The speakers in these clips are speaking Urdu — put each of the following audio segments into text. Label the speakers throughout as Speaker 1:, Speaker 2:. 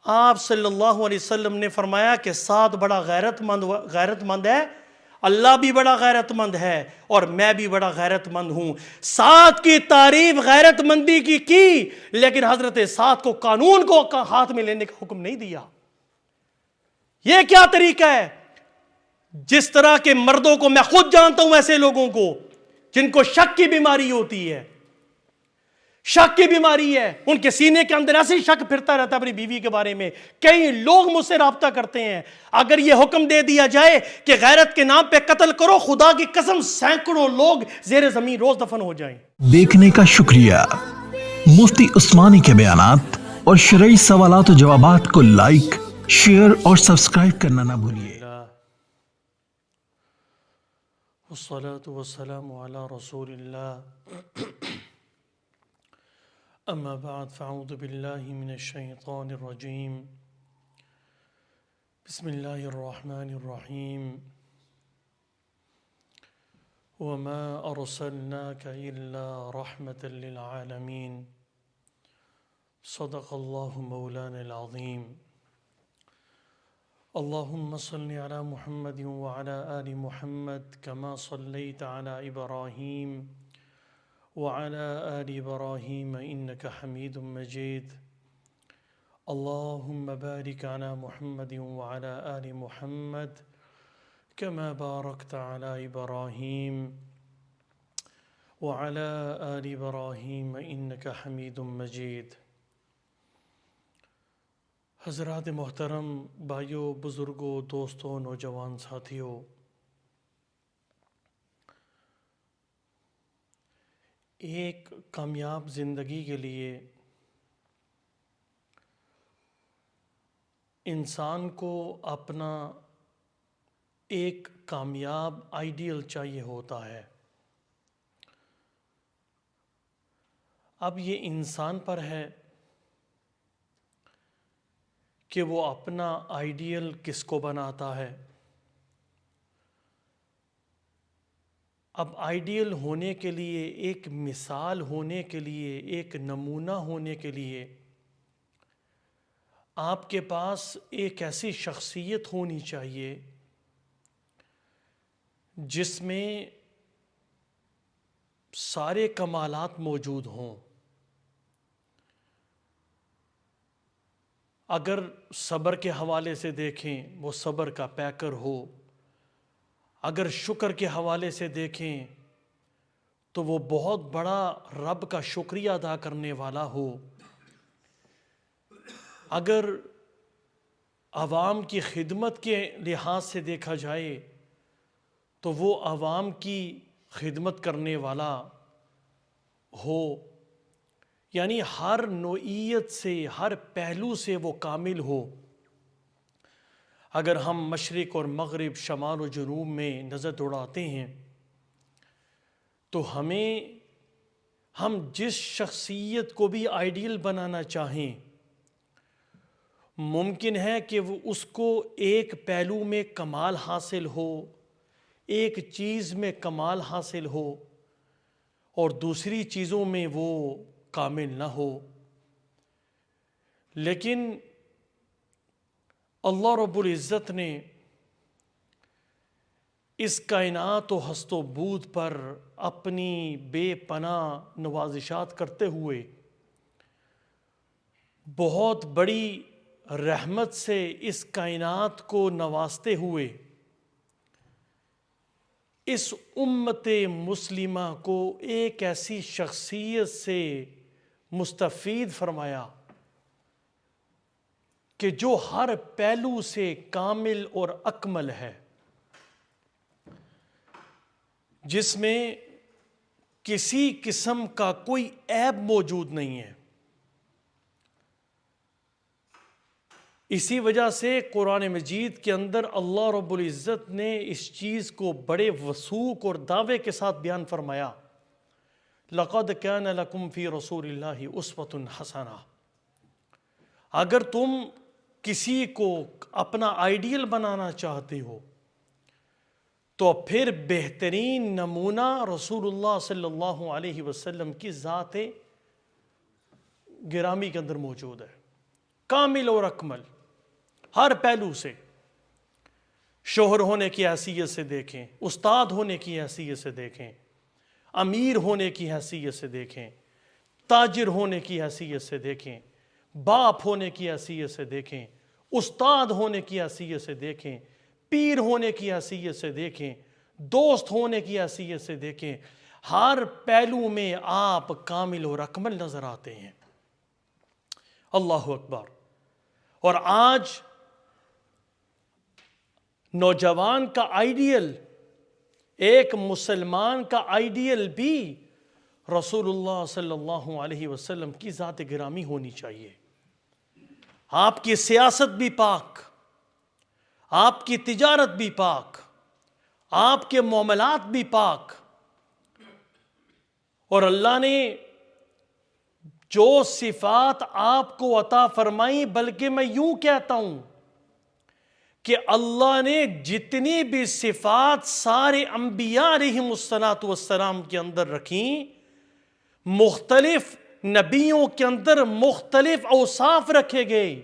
Speaker 1: آپ صلی اللہ علیہ وسلم نے فرمایا کہ سعد بڑا غیرت مند ہے، اللہ بھی بڑا غیرت مند ہے اور میں بھی بڑا غیرت مند ہوں۔ سعد کی تعریف غیرت مندی کی لیکن حضرت سعد کو قانون کو ہاتھ میں لینے کا حکم نہیں دیا۔ یہ کیا طریقہ ہے؟ جس طرح کے مردوں کو میں خود جانتا ہوں، ایسے لوگوں کو جن کو شک کی بیماری ہوتی ہے، شک کی بیماری ہے، ان کے سینے کے اندر ایسے شک پھرتا رہتا ہے اپنی بیوی کے بارے میں۔ کئی لوگ مجھ سے رابطہ کرتے ہیں، اگر یہ حکم دے دیا جائے کہ غیرت کے نام پہ قتل کرو، خدا کی قسم سینکڑوں لوگ زیر زمین روز دفن ہو جائیں۔
Speaker 2: دیکھنے کا شکریہ۔ مفتی عثمانی کے بیانات اور شرعی سوالات و جوابات کو لائک، شیئر اور سبسکرائب کرنا نہ بھولیے۔
Speaker 1: والصلاة والسلام على رسول اللہ، اما بعد فاعوذ باللہ من الشیطان الرجیم، بسم اللہ الرحمن الرحیم، وما ارسلناک الا رحمة للعالمین، صدق اللہ مولانا العظیم۔ اللهم صل على محمد وعلى آل محمد كما صليت على إبراهيم وعلى آل إبراهيم إنك حميد مجيد۔ اللهم بارك على محمد وعلى آل محمد كما باركت على إبراهيم وعلى آل إبراهيم إنك حميد مجيد۔ حضرات محترم، بھائیوں، بزرگوں، دوستوں، نوجوان ساتھیوں، ایک کامیاب زندگی کے لیے انسان کو اپنا ایک کامیاب آئیڈیل چاہیے ہوتا ہے۔ اب یہ انسان پر ہے کہ وہ اپنا آئیڈیل کس کو بناتا ہے۔ اب آئیڈیل ہونے کے لیے، ایک مثال ہونے کے لیے، ایک نمونہ ہونے کے لیے آپ کے پاس ایک ایسی شخصیت ہونی چاہیے جس میں سارے کمالات موجود ہوں۔ اگر صبر کے حوالے سے دیکھیں، وہ صبر کا پیکر ہو۔ اگر شکر کے حوالے سے دیکھیں تو وہ بہت بڑا رب کا شکریہ ادا کرنے والا ہو۔ اگر عوام کی خدمت کے لحاظ سے دیکھا جائے تو وہ عوام کی خدمت کرنے والا ہو، یعنی ہر نوعیت سے، ہر پہلو سے وہ کامل ہو۔ اگر ہم مشرق اور مغرب، شمال و جنوب میں نظر دوڑاتے ہیں تو ہم جس شخصیت کو بھی آئیڈیل بنانا چاہیں، ممکن ہے کہ وہ اس کو ایک پہلو میں کمال حاصل ہو، ایک چیز میں کمال حاصل ہو اور دوسری چیزوں میں وہ کامل نہ ہو۔ لیکن اللہ رب العزت نے اس کائنات و ہست و بود پر اپنی بے پناہ نوازشات کرتے ہوئے، بہت بڑی رحمت سے اس کائنات کو نوازتے ہوئے، اس امت مسلمہ کو ایک ایسی شخصیت سے مستفید فرمایا کہ جو ہر پہلو سے کامل اور اکمل ہے، جس میں کسی قسم کا کوئی عیب موجود نہیں ہے۔ اسی وجہ سے قرآن مجید کے اندر اللہ رب العزت نے اس چیز کو بڑے وثوق اور دعوے کے ساتھ بیان فرمایا، لَقَدْ كَانَ لَكُمْ فِي رَسُولِ اللَّهِ أُسْوَةٌ حَسَنَةٌ۔ اگر تم کسی کو اپنا آئیڈیل بنانا چاہتے ہو تو پھر بہترین نمونہ رسول اللہ صلی اللہ علیہ وسلم کی ذات گرامی کے اندر موجود ہے۔ کامل اور اکمل ہر پہلو سے. شوہر ہونے کی حیثیت سے دیکھیں, استاد ہونے کی حیثیت سے دیکھیں, امیر ہونے کی حیثیت سے دیکھیں, تاجر ہونے کی حیثیت سے دیکھیں, باپ ہونے کی حیثیت سے دیکھیں, استاد ہونے کی حیثیت سے دیکھیں, پیر ہونے کی حیثیت سے دیکھیں, دوست ہونے کی حیثیت سے دیکھیں, ہر پہلو میں آپ کامل اور اکمل نظر آتے ہیں. اللہ اکبر. اور آج نوجوان کا آئیڈیل, ایک مسلمان کا آئیڈیل بھی رسول اللہ صلی اللہ علیہ وسلم کی ذات گرامی ہونی چاہیے. آپ کی سیاست بھی پاک, آپ کی تجارت بھی پاک, آپ کے معاملات بھی پاک. اور اللہ نے جو صفات آپ کو عطا فرمائی, بلکہ میں یوں کہتا ہوں کہ اللہ نے جتنی بھی صفات سارے انبیاء علیہم السلام کے اندر رکھیں, مختلف نبیوں کے اندر مختلف اوصاف رکھے گئے.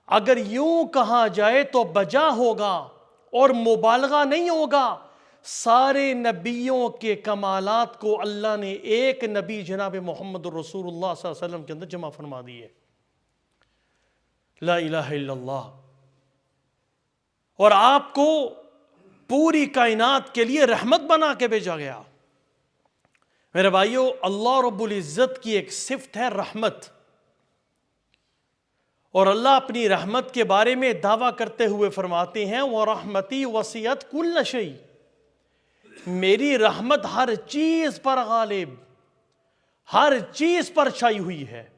Speaker 1: اگر یوں کہا جائے تو بجا ہوگا اور مبالغہ نہیں ہوگا. سارے نبیوں کے کمالات کو اللہ نے ایک نبی جناب محمد رسول اللہ صلی اللہ علیہ وسلم کے اندر جمع فرما دیے. لا الہ الا اللہ. اور آپ کو پوری کائنات کے لیے رحمت بنا کے بھیجا گیا. میرے بھائیو, اللہ رب العزت کی ایک صفت ہے رحمت, اور اللہ اپنی رحمت کے بارے میں دعویٰ کرتے ہوئے فرماتے ہیں وَرَحْمَتِي وَسِعَتْ كُلَّ شَيْءٍ, میری رحمت ہر چیز پر غالب, ہر چیز پر چھائی ہوئی ہے.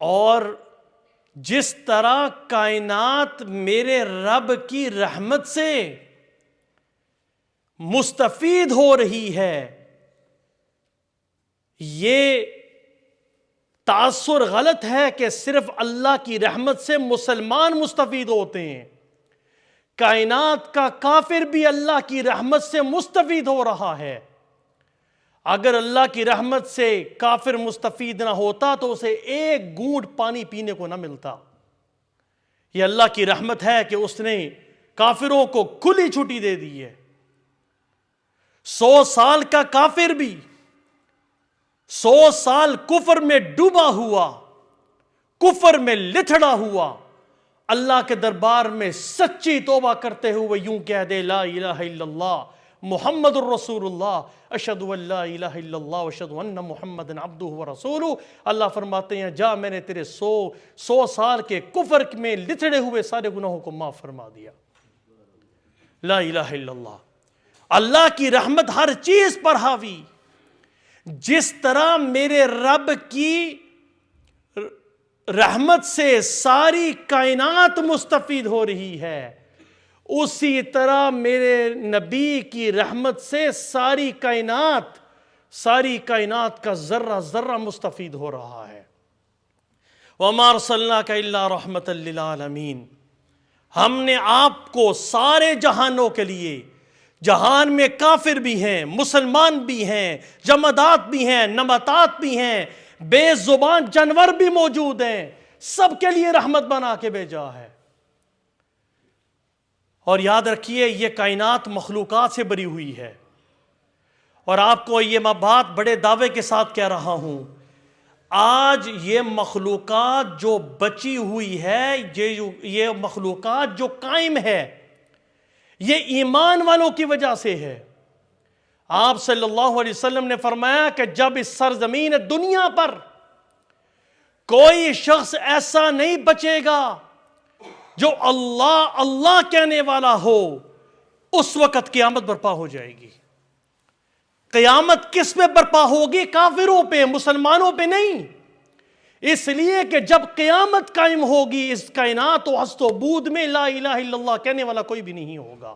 Speaker 1: اور جس طرح کائنات میرے رب کی رحمت سے مستفید ہو رہی ہے, یہ تاثر غلط ہے کہ صرف اللہ کی رحمت سے مسلمان مستفید ہوتے ہیں. کائنات کا کافر بھی اللہ کی رحمت سے مستفید ہو رہا ہے. اگر اللہ کی رحمت سے کافر مستفید نہ ہوتا تو اسے ایک گھونٹ پانی پینے کو نہ ملتا. یہ اللہ کی رحمت ہے کہ اس نے کافروں کو کھلی چھٹی دے دی ہے. 100 سال کا کافر بھی 100 سال کفر میں ڈوبا ہوا, کفر میں لتھڑا ہوا, اللہ کے دربار میں سچی توبہ کرتے ہوئے یوں کہہ دے لا الہ الا اللہ محمد الرسول اللہ, اشہد ان لا الہ الا اللہ واشہد ان محمد عبدہ ورسولہ. اللہ فرماتے ہیں جا, میں نے تیرے 100 سال کے کفر میں لتھڑے ہوئے سارے گناہوں کو معاف فرما دیا. لا الہ الا اللہ. اللہ کی رحمت ہر چیز پر حاوی. جس طرح میرے رب کی رحمت سے ساری کائنات مستفید ہو رہی ہے, اسی طرح میرے نبی کی رحمت سے ساری کائنات کا ذرہ ذرہ مستفید ہو رہا ہے. وَمَا أَرْسَلْنَاكَ إِلَّا رَحْمَةً لِّلْعَالَمِينَ. ہم نے آپ کو سارے جہانوں کے لیے, جہان میں کافر بھی ہیں, مسلمان بھی ہیں, جمادات بھی ہیں, نباتات بھی ہیں, بے زبان جانور بھی موجود ہیں, سب کے لیے رحمت بنا کے بھیجا ہے. اور یاد رکھیے یہ کائنات مخلوقات سے بری ہوئی ہے. اور آپ کو یہ میں بات بڑے دعوے کے ساتھ کہہ رہا ہوں, آج یہ مخلوقات جو بچی ہوئی ہے, یہ مخلوقات جو قائم ہے, یہ ایمان والوں کی وجہ سے ہے. آپ صلی اللہ علیہ وسلم نے فرمایا کہ جب اس سرزمین دنیا پر کوئی شخص ایسا نہیں بچے گا جو اللہ اللہ کہنے والا ہو, اس وقت قیامت برپا ہو جائے گی. قیامت کس پہ برپا ہوگی؟ کافروں پہ, مسلمانوں پہ نہیں. اس لیے کہ جب قیامت قائم ہوگی اس کائنات و ہست و بود میں لا الہ الا اللہ کہنے والا کوئی بھی نہیں ہوگا.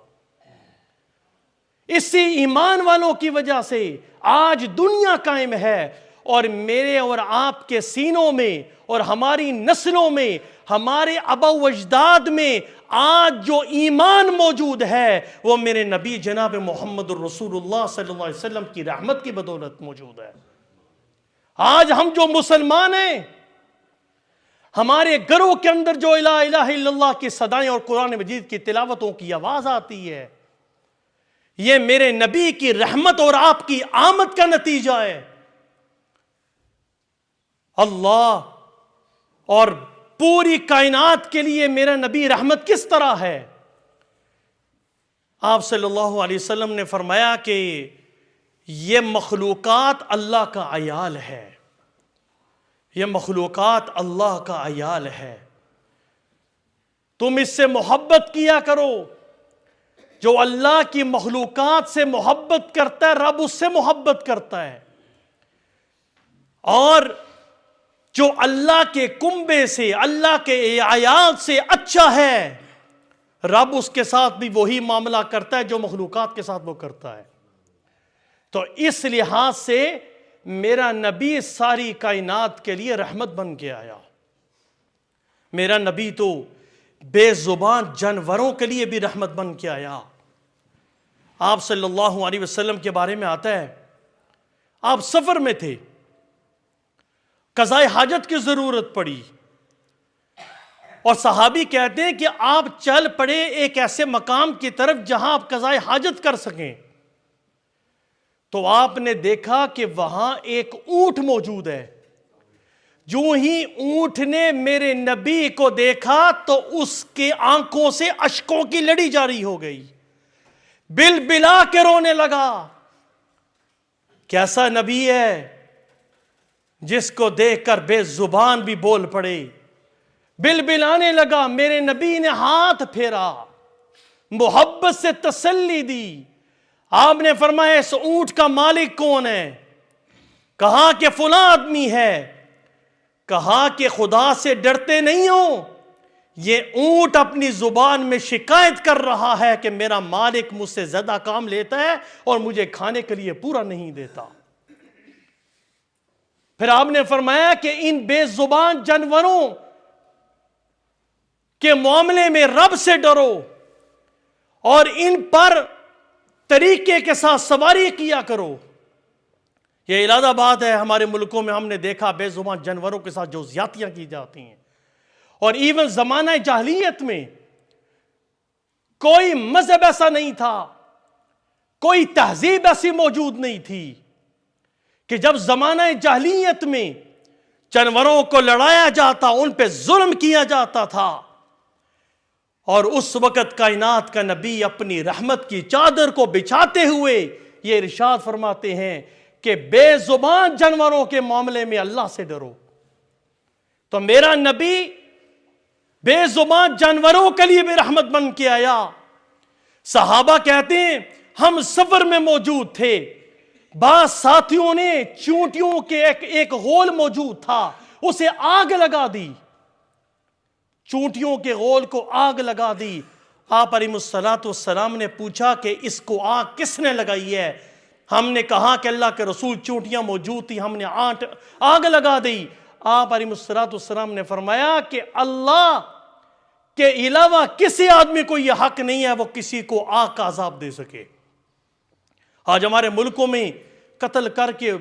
Speaker 1: اسی ایمان والوں کی وجہ سے آج دنیا قائم ہے, اور میرے اور آپ کے سینوں میں اور ہماری نسلوں میں, ہمارے آبا و اجداد میں آج جو ایمان موجود ہے وہ میرے نبی جناب محمد الرسول اللہ صلی اللہ علیہ وسلم کی رحمت کی بدولت موجود ہے. آج ہم جو مسلمان ہیں ہمارے گھروں کے اندر جو لا الہ الا اللہ کی صدائیں اور قرآن مجید کی تلاوتوں کی آواز آتی ہے، یہ میرے نبی کی رحمت اور آپ کی آمد کا نتیجہ ہے۔ اللہ اور پوری کائنات کے لیے میرا نبی رحمت کس طرح ہے؟ آپ صلی اللہ علیہ وسلم نے فرمایا کہ یہ مخلوقات اللہ کا عیال ہے، یہ مخلوقات اللہ کا عیال ہے، تم اس سے محبت کیا کرو۔ جو اللہ کی مخلوقات سے محبت کرتا ہے، رب اس سے محبت کرتا ہے، اور جو اللہ کے کنبے سے، اللہ کے عیال سے اچھا ہے، رب اس کے ساتھ بھی وہی معاملہ کرتا ہے جو مخلوقات کے ساتھ وہ کرتا ہے۔ تو اس لحاظ سے میرا نبی ساری کائنات کے لیے رحمت بن کے آیا۔ میرا نبی تو بے زبان جانوروں کے لیے بھی رحمت بن کے آیا۔ آپ صلی اللہ علیہ وسلم کے بارے میں آتا ہے، آپ سفر میں تھے، قضاء حاجت کی ضرورت پڑی، اور صحابی کہتے ہیں کہ آپ چل پڑے ایک ایسے مقام کی طرف جہاں آپ قضاء حاجت کر سکیں۔ تو آپ نے دیکھا کہ وہاں ایک اونٹ موجود ہے۔ جو ہی اونٹ نے میرے نبی کو دیکھا تو اس کے آنکھوں سے اشکوں کی لڑی جاری ہو گئی، بل بلا کے رونے لگا۔ کیسا نبی ہے جس کو دیکھ کر بے زبان بھی بول پڑے، بل بلانے لگا۔ میرے نبی نے ہاتھ پھیرا، محبت سے تسلی دی۔ آپ نے فرمایا اس اونٹ کا مالک کون ہے؟ کہا کہ فلاں آدمی ہے۔ کہا کہ خدا سے ڈرتے نہیں ہو؟ یہ اونٹ اپنی زبان میں شکایت کر رہا ہے کہ میرا مالک مجھ سے زیادہ کام لیتا ہے اور مجھے کھانے کے لیے پورا نہیں دیتا۔ پھر آپ نے فرمایا کہ ان بے زبان جانوروں کے معاملے میں رب سے ڈرو، اور ان پر طریقے کے ساتھ سواری کیا کرو۔ یہ علادہ بات ہے، ہمارے ملکوں میں ہم نے دیکھا بے زبان جانوروں کے ساتھ جو زیادتیاں کی جاتی ہیں، اور ایون زمانہ جاہلیت میں کوئی مذہب ایسا نہیں تھا، کوئی تہذیب ایسی موجود نہیں تھی کہ جب زمانہ جاہلیت میں جانوروں کو لڑایا جاتا، ان پہ ظلم کیا جاتا تھا، اور اس وقت کائنات کا نبی اپنی رحمت کی چادر کو بچھاتے ہوئے یہ ارشاد فرماتے ہیں کہ بے زبان جانوروں کے معاملے میں اللہ سے ڈرو۔ تو میرا نبی بے زبان جانوروں کے لیے بھی رحمت بن کے آیا۔ صحابہ کہتے ہیں ہم سفر میں موجود تھے، بعض ساتھیوں نے چونٹیوں کے ایک غول موجود تھا، اسے آگ لگا دی، چونٹیوں کے غول کو آگ لگا دی۔ آپ علیہ السلام نے پوچھا کہ اس کو آگ کس نے لگائی ہے؟ ہم نے کہا کہ اللہ کے رسول چونٹیاں موجود تھی، ہم نے آگ لگا دی۔ آپ علیہ السلام نے فرمایا کہ اللہ کے علاوہ کسی آدمی کو یہ حق نہیں ہے وہ کسی کو آگ کا عذاب دے سکے۔ آج ہمارے ملکوں میں قتل کر کے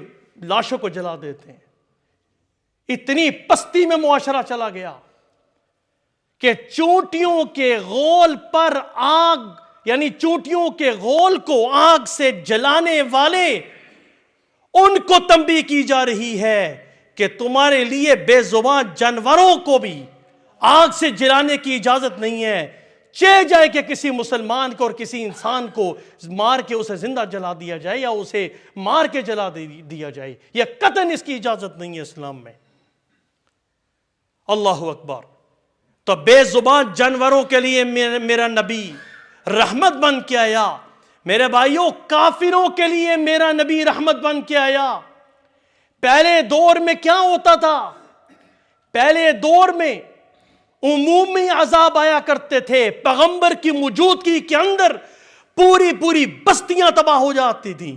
Speaker 1: لاشوں کو جلا دیتے ہیں۔ اتنی پستی میں معاشرہ چلا گیا کہ چونٹیوں کے غول پر آگ، یعنی چونٹیوں کے غول کو آگ سے جلانے والے ان کو تنبیہ کی جا رہی ہے کہ تمہارے لیے بے زبان جانوروں کو بھی آگ سے جلانے کی اجازت نہیں ہے۔ چاہے جائے کہ کسی مسلمان کو اور کسی انسان کو مار کے اسے زندہ جلا دیا جائے یا اسے مار کے جلا دیا جائے، یہ قطعاً اس کی اجازت نہیں ہے اسلام میں۔ اللہ اکبر۔ تو بے زبان جانوروں کے لیے میرا نبی رحمت بن کے آیا۔ میرے بھائیوں، کافروں کے لیے میرا نبی رحمت بن کے آیا۔ پہلے دور میں کیا ہوتا تھا؟ پہلے دور میں عمومی عذاب آیا کرتے تھے، پیغمبر کی موجودگی کے اندر پوری بستیاں تباہ ہو جاتی تھیں۔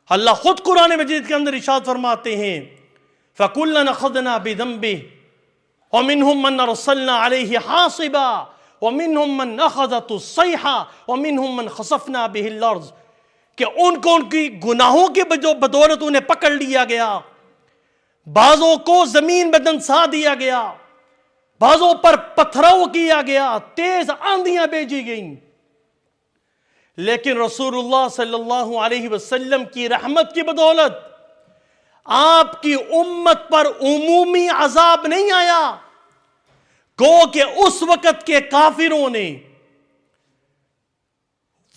Speaker 1: اللہ خود قرآن مجید کے اندر ارشاد فرماتے ہیں فَكُلًّا أَخَذْنَا بِذَنبِهِ وَمِنْهُمْ مَنْ أَرْسَلْنَا عَلَيْهِ حَاصِبًا وَمِنْهُمْ مَنْ أَخَذَتْهُ الصَّيْحَةُ وَمِنْهُمْ مَنْ خَسَفْنَا بِهِ الْأَرْضَ، کہ ان کو ان کی گناہوں کی بدولت انہیں پکڑ لیا گیا، بعضوں کو زمین میں دنسا دیا گیا، بعضوں پر پتھراؤ کیا گیا، تیز آندیاں بھیجی گئیں، لیکن رسول اللہ صلی اللہ علیہ وسلم کی رحمت کی بدولت آپ کی امت پر عمومی عذاب نہیں آیا۔ گو کہ اس وقت کے کافروں نے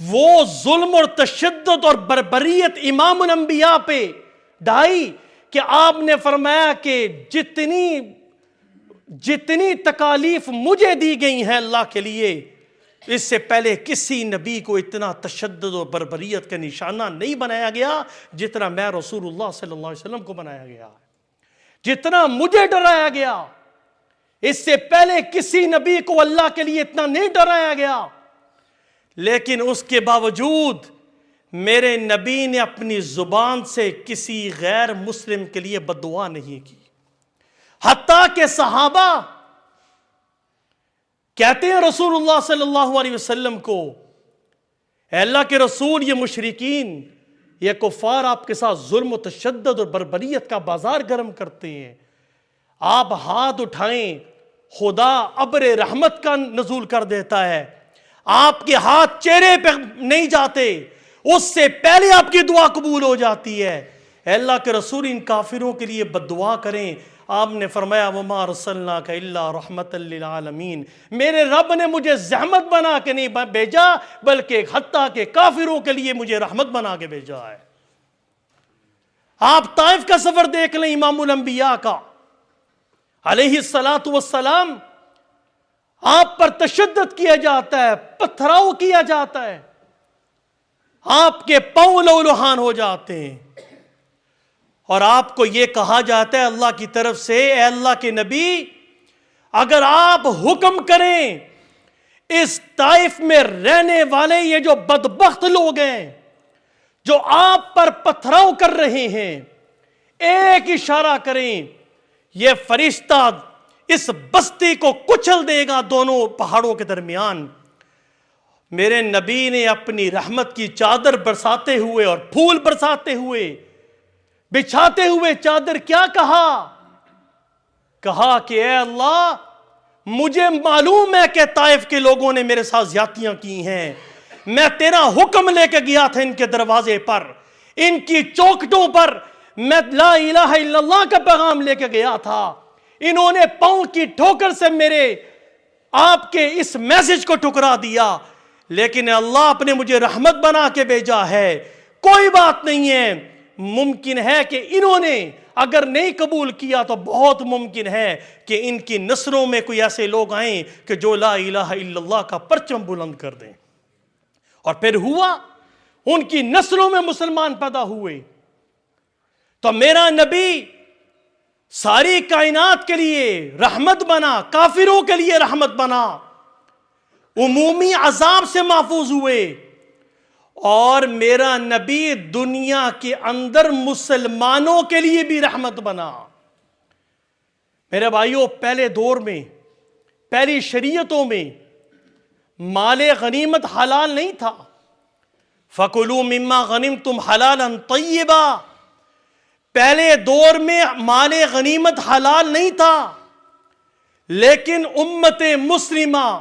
Speaker 1: وہ ظلم اور تشدد اور بربریت امام الانبیاء پہ ڈھائی کہ آپ نے فرمایا کہ جتنی تکالیف مجھے دی گئی ہیں اللہ کے لیے، اس سے پہلے کسی نبی کو اتنا تشدد اور بربریت کا نشانہ نہیں بنایا گیا جتنا میں رسول اللہ صلی اللہ علیہ وسلم کو بنایا گیا، جتنا مجھے ڈرایا گیا، اس سے پہلے کسی نبی کو اللہ کے لیے اتنا نہیں ڈرایا گیا۔ لیکن اس کے باوجود میرے نبی نے اپنی زبان سے کسی غیر مسلم کے لیے بد دعا نہیں کی، حتیٰ کہ صحابہ کہتے ہیں رسول اللہ صلی اللہ علیہ وسلم کو، اے اللہ کے رسول، یہ مشرکین، یہ کفار آپ کے ساتھ ظلم و تشدد اور بربریت کا بازار گرم کرتے ہیں، آپ ہاتھ اٹھائیں خدا ابر رحمت کا نزول کر دیتا ہے، آپ کے ہاتھ چہرے پہ نہیں جاتے، اس سے پہلے آپ کی دعا قبول ہو جاتی ہے، اے اللہ کے رسول ان کافروں کے لیے بد دعا کریں۔ آپ نے فرمایا وَمَا أَرْسَلْنَاكَ إِلَّا رَحْمَةً لِلْعَالَمِينَ، میرے رب نے مجھے زحمت بنا کے نہیں بھیجا بلکہ حتیٰ کہ کافروں کے لیے مجھے رحمت بنا کے بھیجا ہے۔ آپ طائف کا سفر دیکھ لیں امام الانبیاء کا علیہ السلام، آپ پر تشدد کیا جاتا ہے، پتھراؤ کیا جاتا ہے، آپ کے پاؤں لہولہان ہو جاتے ہیں، اور آپ کو یہ کہا جاتا ہے اللہ کی طرف سے، اے اللہ کے نبی، اگر آپ حکم کریں اس طائف میں رہنے والے یہ جو بدبخت لوگ ہیں جو آپ پر پتھراؤ کر رہے ہیں، ایک اشارہ کریں، یہ فرشتہ اس بستی کو کچل دے گا دونوں پہاڑوں کے درمیان۔ میرے نبی نے اپنی رحمت کی چادر برساتے ہوئے اور پھول برساتے ہوئے، بچھاتے ہوئے چادر کیا کہا کہ اے اللہ، مجھے معلوم ہے کہ طائف کے لوگوں نے میرے ساتھ زیادتیاں کی ہیں، میں تیرا حکم لے کے گیا تھا ان کے دروازے پر، ان کی چوکھٹوں پر میں لا الہ الا اللہ کا پیغام لے کے گیا تھا، انہوں نے پاؤں کی ٹھوکر سے میرے آپ کے اس میسج کو ٹھکرا دیا، لیکن اللہ آپ نے مجھے رحمت بنا کے بھیجا ہے۔ کوئی بات نہیں ہے، ممکن ہے کہ انہوں نے اگر نہیں قبول کیا تو بہت ممکن ہے کہ ان کی نسلوں میں کوئی ایسے لوگ آئیں کہ جو لا الہ الا اللہ کا پرچم بلند کر دیں، اور پھر ہوا، ان کی نسلوں میں مسلمان پیدا ہوئے۔ تو میرا نبی ساری کائنات کے لیے رحمت بنا، کافروں کے لیے رحمت بنا، عمومی عذاب سے محفوظ ہوئے، اور میرا نبی دنیا کے اندر مسلمانوں کے لیے بھی رحمت بنا۔ میرے بھائیوں، پہلے دور میں، پہلی شریعتوں میں مال غنیمت حلال نہیں تھا، فَكُلُوا مِمَّا غَنِمْتُمْ حَلَالًا طَيِّبًا، پہلے دور میں مال غنیمت حلال نہیں تھا، لیکن امت مسلمہ،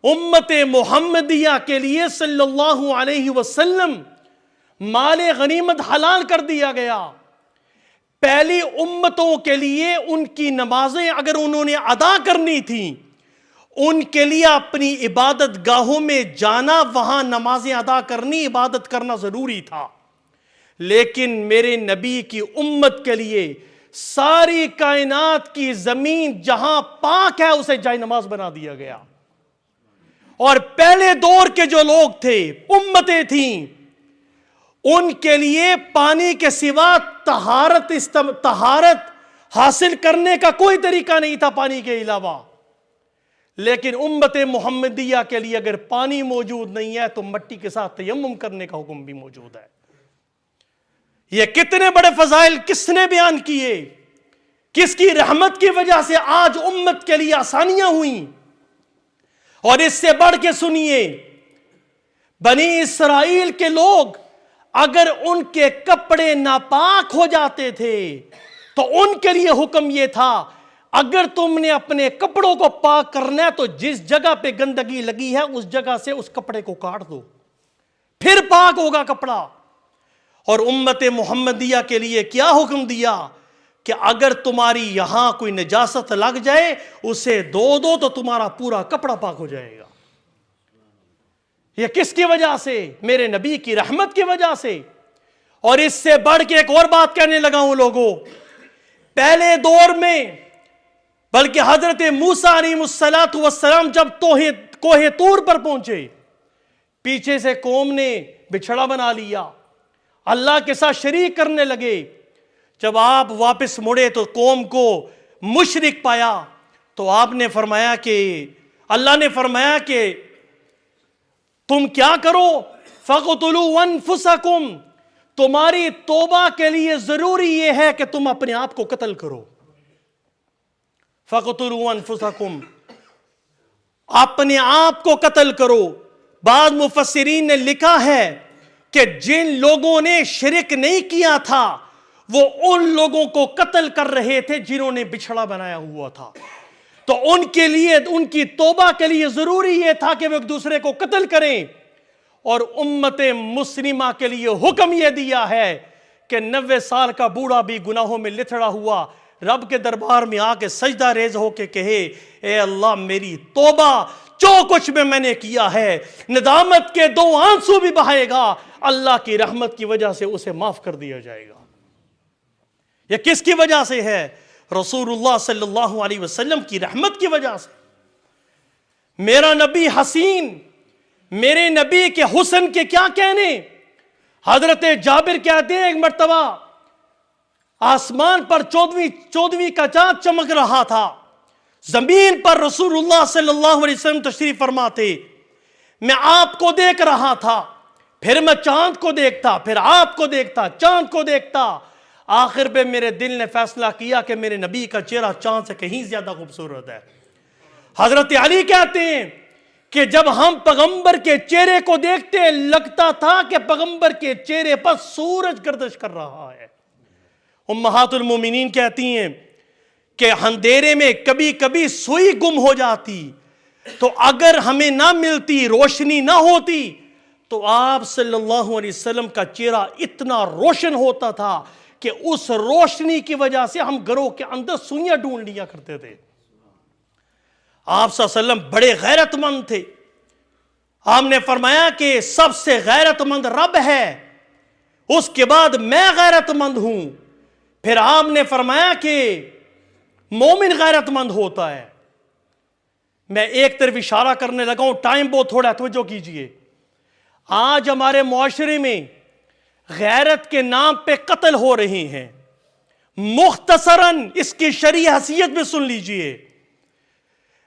Speaker 1: امت محمدیہ کے لیے صلی اللہ علیہ وسلم مال غنیمت حلال کر دیا گیا۔ پہلی امتوں کے لیے ان کی نمازیں اگر انہوں نے ادا کرنی تھیں، ان کے لیے اپنی عبادت گاہوں میں جانا، وہاں نمازیں ادا کرنی، عبادت کرنا ضروری تھا، لیکن میرے نبی کی امت کے لیے ساری کائنات کی زمین جہاں پاک ہے اسے جائے نماز بنا دیا گیا۔ اور پہلے دور کے جو لوگ تھے، امتیں تھیں، ان کے لیے پانی کے سوا طہارت حاصل کرنے کا کوئی طریقہ نہیں تھا پانی کے علاوہ، لیکن امت محمدیہ کے لیے اگر پانی موجود نہیں ہے تو مٹی کے ساتھ تیمم کرنے کا حکم بھی موجود ہے۔ یہ کتنے بڑے فضائل کس نے بیان کیے، کس کی رحمت کی وجہ سے آج امت کے لیے آسانیاں ہوئیں۔ اور اس سے بڑھ کے سنیے، بنی اسرائیل کے لوگ اگر ان کے کپڑے ناپاک ہو جاتے تھے تو ان کے لیے حکم یہ تھا، اگر تم نے اپنے کپڑوں کو پاک کرنا ہے تو جس جگہ پہ گندگی لگی ہے اس جگہ سے اس کپڑے کو کاٹ دو، پھر پاک ہوگا کپڑا۔ اور امت محمدیہ کے لیے کیا حکم دیا کہ اگر تمہاری یہاں کوئی نجاست لگ جائے اسے دھو دو تو تمہارا پورا کپڑا پاک ہو جائے گا۔ یہ کس کی وجہ سے؟ میرے نبی کی رحمت کی وجہ سے۔ اور اس سے بڑھ کے ایک اور بات کہنے لگا ہوں لوگوں، پہلے دور میں بلکہ حضرت موسیٰ علیہ السلام جب کوہ طور پر پہنچے، پیچھے سے قوم نے بچھڑا بنا لیا، اللہ کے ساتھ شریک کرنے لگے۔ جب آپ واپس مڑے تو قوم کو مشرک پایا، تو آپ نے فرمایا کہ اللہ نے فرمایا کہ تم کیا کرو، فَقْتُلُوا أَنفُسَكُمْ، تمہاری توبہ کے لیے ضروری یہ ہے کہ تم اپنے آپ کو قتل کرو۔ فَقْتُلُوا أَنفُسَكُمْ، اپنے آپ کو قتل کرو۔ بعض مفسرین نے لکھا ہے کہ جن لوگوں نے شرک نہیں کیا تھا وہ ان لوگوں کو قتل کر رہے تھے جنہوں نے بچھڑا بنایا ہوا تھا، تو ان کے لیے، ان کی توبہ کے لیے ضروری یہ تھا کہ وہ ایک دوسرے کو قتل کریں۔ اور امت مسلمہ کے لیے حکم یہ دیا ہے کہ 90 سال کا بوڑھا بھی گناہوں میں لتھڑا ہوا رب کے دربار میں آ کے سجدہ ریز ہو کے کہے، اے اللہ میری توبہ، جو کچھ میں نے کیا ہے، ندامت کے 2 آنسو بھی بہائے گا، اللہ کی رحمت کی وجہ سے اسے معاف کر دیا جائے گا۔ یہ کس کی وجہ سے ہے؟ رسول اللہ صلی اللہ علیہ وسلم کی رحمت کی وجہ سے۔ میرا نبی حسین، میرے نبی کے حسن کے کیا کہنے؟ حضرت جابر کہتے ہیں ایک مرتبہ آسمان پر 14ویں کا چاند چمک رہا تھا، زمین پر رسول اللہ صلی اللہ علیہ وسلم تشریف فرما تھے، میں آپ کو دیکھ رہا تھا، پھر میں چاند کو دیکھتا، پھر آپ کو دیکھتا، چاند کو دیکھتا، آخر پہ میرے دل نے فیصلہ کیا کہ میرے نبی کا چہرہ چاند سے کہیں زیادہ خوبصورت ہے۔ حضرت علی کہتے ہیں کہ جب ہم پیغمبر کے چہرے کو دیکھتے لگتا تھا کہ پیغمبر کے چہرے پر سورج گردش کر رہا ہے۔ امہات المومنین کہتی ہیں کہ اندھیرے میں کبھی کبھی سوئی گم ہو جاتی، تو اگر ہمیں نہ ملتی، روشنی نہ ہوتی، تو آپ صلی اللہ علیہ وسلم کا چہرہ اتنا روشن ہوتا تھا کہ اس روشنی کی وجہ سے ہم گھروں کے اندر سوئیاں ڈھونڈ لیا کرتے تھے۔ آپ صلی اللہ علیہ وسلم بڑے غیرت مند تھے۔ آپ نے فرمایا کہ سب سے غیرت مند رب ہے، اس کے بعد میں غیرت مند ہوں۔ پھر آپ نے فرمایا کہ مومن غیرت مند ہوتا ہے۔ میں ایک طرف اشارہ کرنے لگا ہوں، ٹائم بہت تھوڑا ہے، توجہ کیجئے۔ آج ہمارے معاشرے میں غیرت کے نام پہ قتل ہو رہے ہیں۔ مختصراً اس کی شرعی حیثیت میں سن لیجئے۔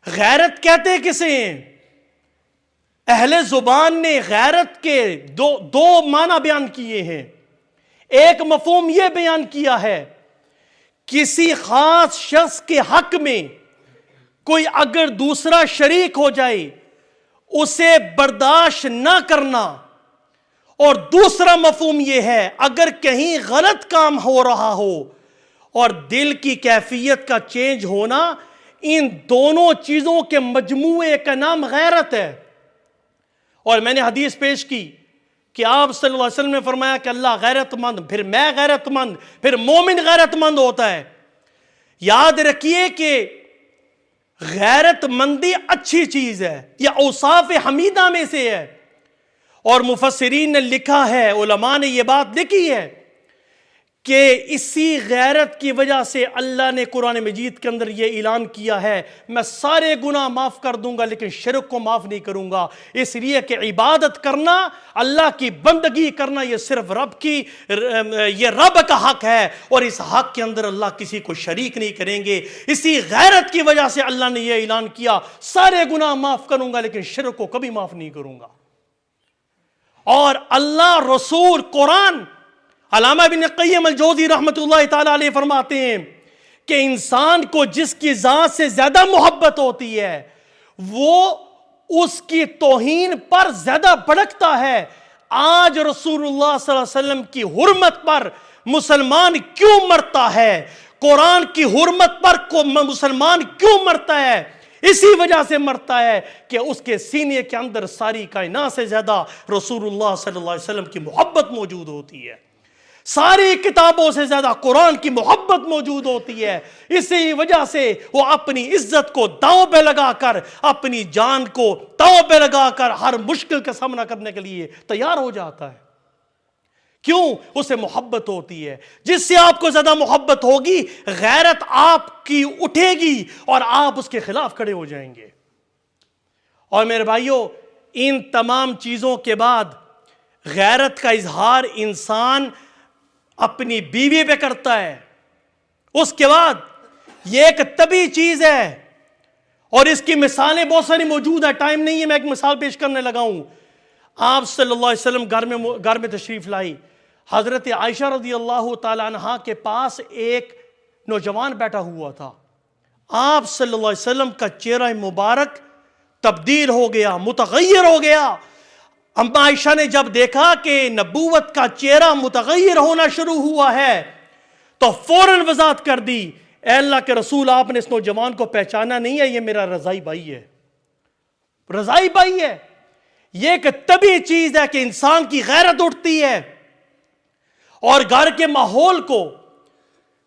Speaker 1: غیرت کہتے کسے ہیں؟ اہل زبان نے غیرت کے دو معنی بیان کیے ہیں۔ ایک مفہوم یہ بیان کیا ہے، کسی خاص شخص کے حق میں کوئی اگر دوسرا شریک ہو جائے اسے برداشت نہ کرنا۔ اور دوسرا مفہوم یہ ہے، اگر کہیں غلط کام ہو رہا ہو اور دل کی کیفیت کا چینج ہونا، ان دونوں چیزوں کے مجموعے کا نام غیرت ہے۔ اور میں نے حدیث پیش کی کہ آپ صلی اللہ علیہ وسلم نے فرمایا کہ اللہ غیرت مند، پھر میں غیرت مند، پھر مومن غیرت مند ہوتا ہے۔ یاد رکھیے کہ غیرت مندی اچھی چیز ہے، یہ اوصاف حمیدہ میں سے ہے۔ اور مفسرین نے لکھا ہے، علماء نے یہ بات لکھی ہے کہ اسی غیرت کی وجہ سے اللہ نے قرآن مجید کے اندر یہ اعلان کیا ہے، میں سارے گناہ معاف کر دوں گا لیکن شرک کو معاف نہیں کروں گا، اس لیے کہ عبادت کرنا، اللہ کی بندگی کرنا، یہ صرف یہ رب کا حق ہے، اور اس حق کے اندر اللہ کسی کو شریک نہیں کریں گے۔ اسی غیرت کی وجہ سے اللہ نے یہ اعلان کیا، سارے گناہ معاف کروں گا لیکن شرک کو کبھی معاف نہیں کروں گا۔ اور اللہ، رسول، قرآن، علامہ ابن قیم الجوزی رحمۃ اللہ تعالی علیہ فرماتے ہیں کہ انسان کو جس کی ذات سے زیادہ محبت ہوتی ہے وہ اس کی توہین پر زیادہ بھڑکتا ہے۔ آج رسول اللہ صلی اللہ علیہ وسلم کی حرمت پر مسلمان کیوں مرتا ہے؟ قرآن کی حرمت پر مسلمان کیوں مرتا ہے؟ اسی وجہ سے مرتا ہے کہ اس کے سینے کے اندر ساری کائنات سے زیادہ رسول اللہ صلی اللہ علیہ وسلم کی محبت موجود ہوتی ہے، ساری کتابوں سے زیادہ قرآن کی محبت موجود ہوتی ہے۔ اسی وجہ سے وہ اپنی عزت کو داؤں پہ لگا کر، اپنی جان کو داؤں پہ لگا کر ہر مشکل کا سامنا کرنے کے لیے تیار ہو جاتا ہے۔ کیوں؟ اسے محبت ہوتی ہے۔ جس سے آپ کو زیادہ محبت ہوگی، غیرت آپ کی اٹھے گی اور آپ اس کے خلاف کھڑے ہو جائیں گے۔ اور میرے بھائیوں، ان تمام چیزوں کے بعد غیرت کا اظہار انسان اپنی بیوی پہ کرتا ہے۔ اس کے بعد یہ ایک طبیعی چیز ہے اور اس کی مثالیں بہت ساری موجود ہیں، ٹائم نہیں ہے، میں ایک مثال پیش کرنے لگا ہوں۔ آپ صلی اللہ علیہ وسلم گھر میں تشریف لائی، حضرت عائشہ رضی اللہ تعالی عنہ کے پاس ایک نوجوان بیٹھا ہوا تھا۔ آپ صلی اللہ علیہ وسلم کا چہرہ مبارک تبدیل ہو گیا، متغیر ہو گیا۔ اما عائشہ نے جب دیکھا کہ نبوت کا چہرہ متغیر ہونا شروع ہوا ہے تو فوراً وضاحت کر دی، اے اللہ کے رسول، آپ نے اس نوجوان کو پہچانا نہیں ہے، یہ میرا رضائی بھائی ہے، رضائی بھائی ہے۔ یہ ایک طبیعی چیز ہے کہ انسان کی غیرت اٹھتی ہے اور گھر کے ماحول کو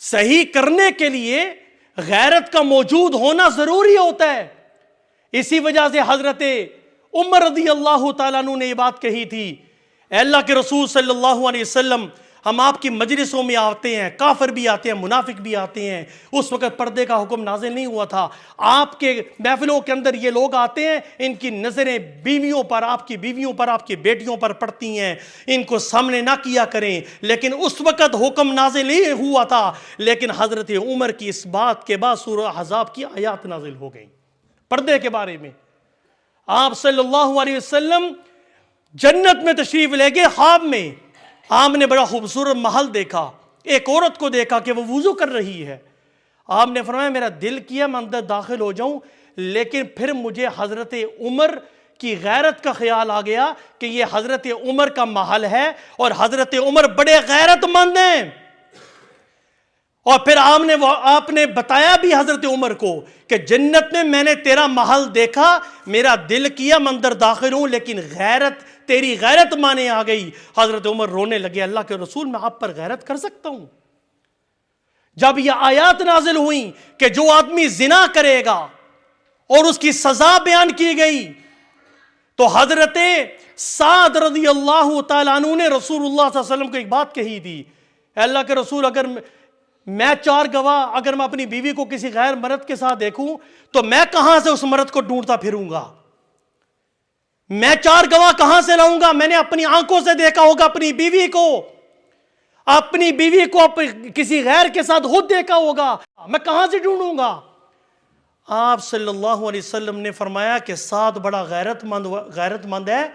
Speaker 1: صحیح کرنے کے لیے غیرت کا موجود ہونا ضروری ہوتا ہے۔ اسی وجہ سے حضرت عمر رضی اللہ تعالیٰ عنہ نے یہ بات کہی تھی، اے اللہ کے رسول صلی اللہ علیہ وسلم، ہم آپ کی مجلسوں میں آتے ہیں، کافر بھی آتے ہیں، منافق بھی آتے ہیں۔ اس وقت پردے کا حکم نازل نہیں ہوا تھا۔ آپ کے محفلوں کے اندر یہ لوگ آتے ہیں، ان کی نظریں بیویوں پر، آپ کی بیویوں پر، آپ کی بیٹیوں پر پڑتی ہیں، ان کو سامنے نہ کیا کریں۔ لیکن اس وقت حکم نازل نہیں ہوا تھا، لیکن حضرت عمر کی اس بات کے بعد سورہ احزاب کی آیات نازل ہو گئیں پردے کے بارے میں۔ آپ صلی اللہ علیہ وسلم جنت میں تشریف لے گئے، خواب میں آپ نے بڑا خوبصورت محل دیکھا، ایک عورت کو دیکھا کہ وہ وضو کر رہی ہے۔ آپ نے فرمایا میرا دل کیا میں اندر داخل ہو جاؤں، لیکن پھر مجھے حضرت عمر کی غیرت کا خیال آ گیا کہ یہ حضرت عمر کا محل ہے اور حضرت عمر بڑے غیرت مند ہیں۔ اور پھر آپ نے بتایا بھی حضرت عمر کو کہ جنت میں نے تیرا محل دیکھا، میرا دل کیا میں اندر داخل ہوں، لیکن تیری غیرت مانے آ گئی۔ حضرت عمر رونے لگے، اللہ کے رسول میں آپ پر غیرت کر سکتا ہوں؟ جب یہ آیات نازل ہوئیں کہ جو آدمی زنا کرے گا اور اس کی سزا بیان کی گئی، تو حضرت سعد رضی اللہ تعالیٰ عنہ نے رسول اللہ صلی اللہ علیہ وسلم کو ایک بات کہی تھی، اے اللہ کے رسول، اگر میں 4 گواہ، اگر میں اپنی بیوی کو کسی غیر مرد کے ساتھ دیکھوں تو میں کہاں سے اس مرد کو ڈھونڈتا پھروں گا؟ میں 4 گواہ کہاں سے لاؤں گا؟ میں نے اپنی آنکھوں سے دیکھا ہوگا اپنی بیوی کو کسی غیر کے ساتھ خود دیکھا ہوگا، میں کہاں سے ڈھونڈوں گا؟ آپ صلی اللہ علیہ وسلم نے فرمایا کہ سعد بڑا غیرت مند ہے،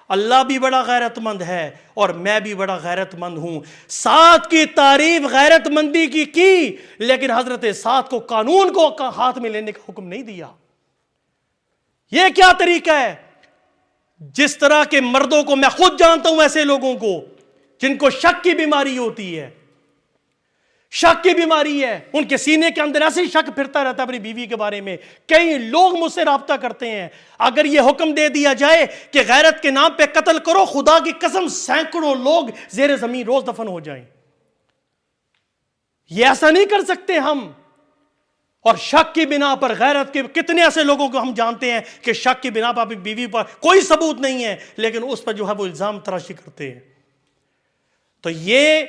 Speaker 1: اللہ بھی بڑا غیرت مند ہے اور میں بھی بڑا غیرت مند ہوں۔ سعد کی تعریف غیرت مندی کی، لیکن حضرت سعد کو قانون کو ہاتھ میں لینے کا حکم نہیں دیا۔ یہ کیا طریقہ ہے؟ جس طرح کے مردوں کو میں خود جانتا ہوں، ایسے لوگوں کو جن کو شک کی بیماری ہوتی ہے، شک کی بیماری ہے، ان کے سینے کے اندر ایسے ہی شک پھرتا رہتا ہے اپنی بیوی کے بارے میں۔ کئی لوگ مجھ سے رابطہ کرتے ہیں، اگر یہ حکم دے دیا جائے کہ غیرت کے نام پہ قتل کرو، خدا کی قسم سینکڑوں لوگ زیر زمین روز دفن ہو جائیں۔ یہ ایسا نہیں کر سکتے ہم۔ اور شک کی بنا پر غیرت کے کتنے ایسے لوگوں کو ہم جانتے ہیں کہ شک کی بنا پر اپنی بیوی پر کوئی ثبوت نہیں ہے، لیکن اس پر جو ہے وہ الزام تراشی کرتے ہیں۔ تو یہ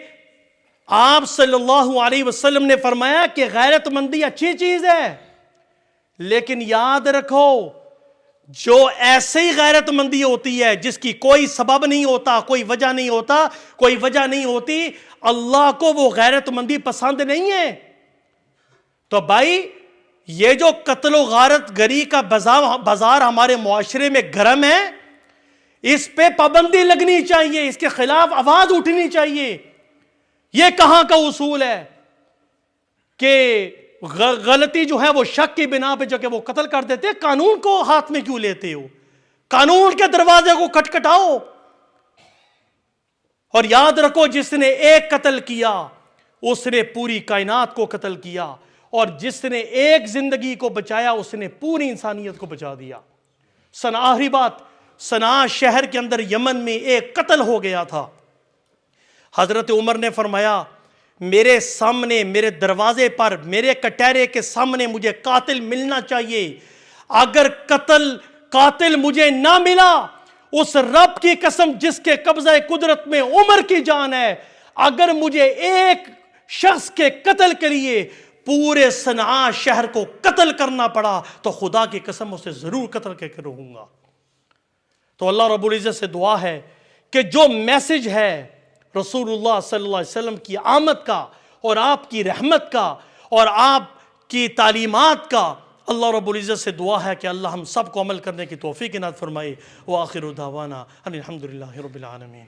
Speaker 1: آپ صلی اللہ علیہ وسلم نے فرمایا کہ غیرت مندی اچھی چیز ہے، لیکن یاد رکھو جو ایسے ہی غیرت مندی ہوتی ہے جس کی کوئی سبب نہیں ہوتا، کوئی وجہ نہیں ہوتی، اللہ کو وہ غیرت مندی پسند نہیں ہے۔ تو بھائی یہ جو قتل و غارت گری کا بازار ہمارے معاشرے میں گرم ہے، اس پہ پابندی لگنی چاہیے، اس کے خلاف آواز اٹھنی چاہیے۔ یہ کہاں کا اصول ہے کہ غلطی جو ہے وہ شک کی بنا پہ جو کہ وہ قتل کر دیتے، قانون کو ہاتھ میں کیوں لیتے ہو؟ قانون کے دروازے کو کھٹکھٹاؤ۔ اور یاد رکھو جس نے ایک قتل کیا اس نے پوری کائنات کو قتل کیا، اور جس نے ایک زندگی کو بچایا اس نے پوری انسانیت کو بچا دیا۔ آخری بات، صنعاء شہر کے اندر یمن میں ایک قتل ہو گیا تھا۔ حضرت عمر نے فرمایا میرے سامنے، میرے دروازے پر، میرے کٹہرے کے سامنے مجھے قاتل ملنا چاہیے۔ اگر قاتل مجھے نہ ملا، اس رب کی قسم جس کے قبضہ قدرت میں عمر کی جان ہے، اگر مجھے ایک شخص کے قتل کے لیے پورے صنعاء شہر کو قتل کرنا پڑا تو خدا کی قسم اسے ضرور قتل کر کے رہوں گا۔ تو اللہ رب العزت سے دعا ہے کہ جو میسج ہے رسول اللہ صلی اللہ علیہ وسلم کی آمد کا اور آپ کی رحمت کا اور آپ کی تعلیمات کا، اللہ رب العزت سے دعا ہے کہ اللہ ہم سب کو عمل کرنے کی توفیق عنایت فرمائے۔ وآخر دعوانا ان الحمد للہ رب العالمین۔